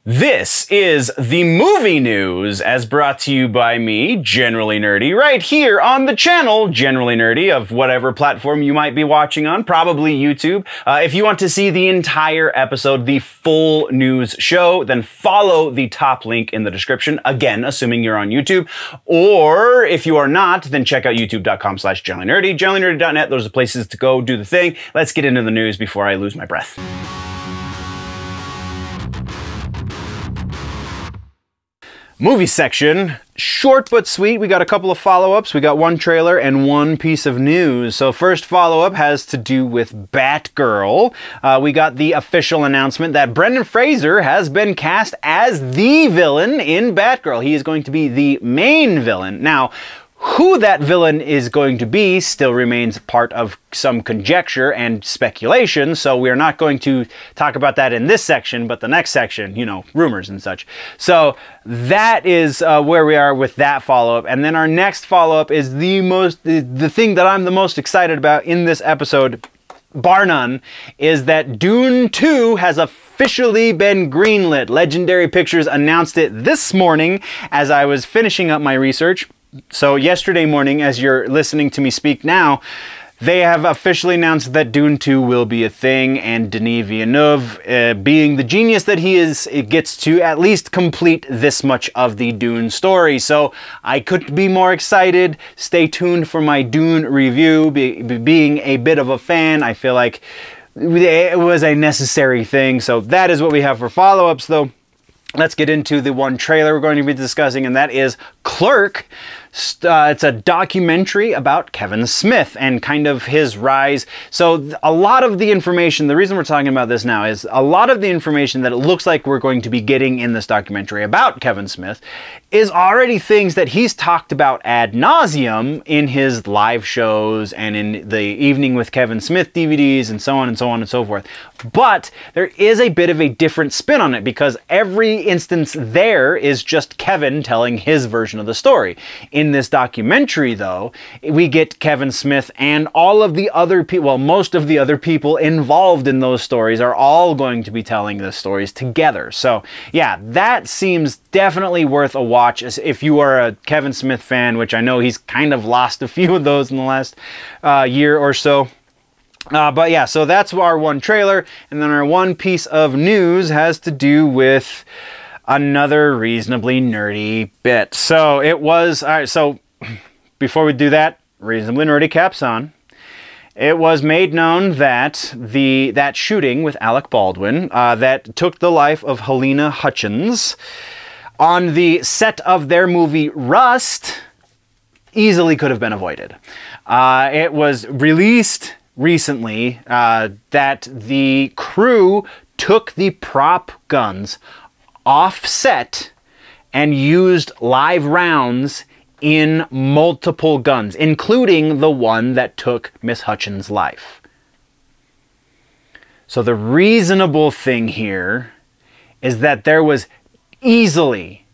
This is the movie news as brought to you by me, Generally Nerdy, right here on the channel, Generally Nerdy, of whatever platform you might be watching on, probably YouTube. If you want to see the entire episode, the full news show, then follow the top link in the description, again, assuming you're on YouTube. Or if you are not, then check out youtube.com/generallynerdy, generallynerdy.net, those are the places to go do the thing. Let's get into the news before I lose my breath. Movie section, short but sweet. We got a couple of follow-ups. We got one trailer and one piece of news. So first follow-up has to do with Batgirl. We got the official announcement that Brendan Fraser has been cast as the villain in Batgirl. He is going to be the main villain. Now, who that villain is going to be still remains part of some conjecture and speculation, so we're not going to talk about that in this section, but the next section, you know, rumors and such. So that is where we are with that follow-up. And then our next follow-up is the thing that I'm the most excited about in this episode, bar none, is that Dune 2 has officially been greenlit. Legendary Pictures announced it this morning as I was finishing up my research. So yesterday morning, as you're listening to me speak now, they have officially announced that Dune 2 will be a thing, and Denis Villeneuve, being the genius that he is, it gets to at least complete this much of the Dune story. So I couldn't be more excited. Stay tuned for my Dune review. Being a bit of a fan, I feel like it was a necessary thing. So that is what we have for follow-ups, though. Let's get into the one trailer we're going to be discussing, and that is Clerk. It's a documentary about Kevin Smith and kind of his rise. So a lot of the information, the reason we're talking about this now is a lot of the information that it looks like we're going to be getting in this documentary about Kevin Smith is already things that he's talked about ad nauseum in his live shows and in the Evening with Kevin Smith DVDs and so on and so on and so forth. But there is a bit of a different spin on it because every instance there is just Kevin telling his version of the story. In this documentary, though, we get Kevin Smith and all of the other people, well, most of the other people involved in those stories are all going to be telling the stories together. So yeah, that seems definitely worth a watch if you are a Kevin Smith fan, which I know he's kind of lost a few of those in the last year or so. But yeah, so that's our one trailer, and then our one piece of news has to do with another reasonably nerdy bit. So it was, all right, so before we do that, reasonably nerdy caps on. It was made known that that shooting with Alec Baldwin that took the life of Haylina Hutchins on the set of their movie Rust easily could have been avoided. It was released recently that the crew took the prop guns off set and used live rounds in multiple guns, including the one that took Miss Hutchins' life. So the reasonable thing here is that there was easily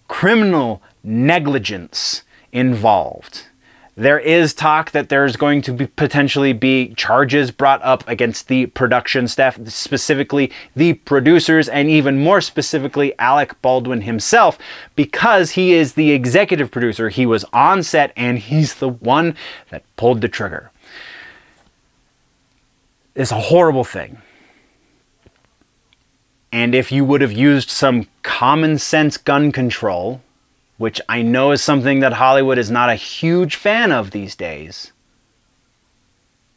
criminal negligence involved. There is talk that there's going to be potentially be charges brought up against the production staff, specifically the producers, and even more specifically Alec Baldwin himself, because he is the executive producer. He was on set and he's the one that pulled the trigger. It's a horrible thing. And if you would have used some common sense gun control, which I know is something that Hollywood is not a huge fan of these days,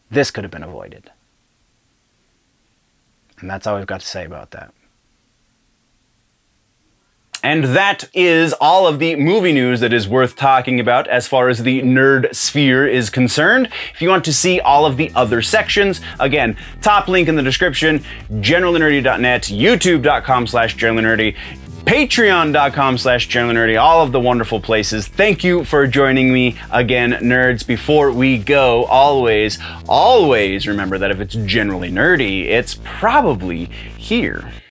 this could have been avoided. And that's all we've got to say about that. And that is all of the movie news that is worth talking about as far as the nerd sphere is concerned. If you want to see all of the other sections, again, top link in the description, generallynerdy.net, youtube.com/generallynerdy, patreon.com/generallynerdy, all of the wonderful places. Thank you for joining me again, nerds. Before we go, always remember that if it's generally nerdy, it's probably here.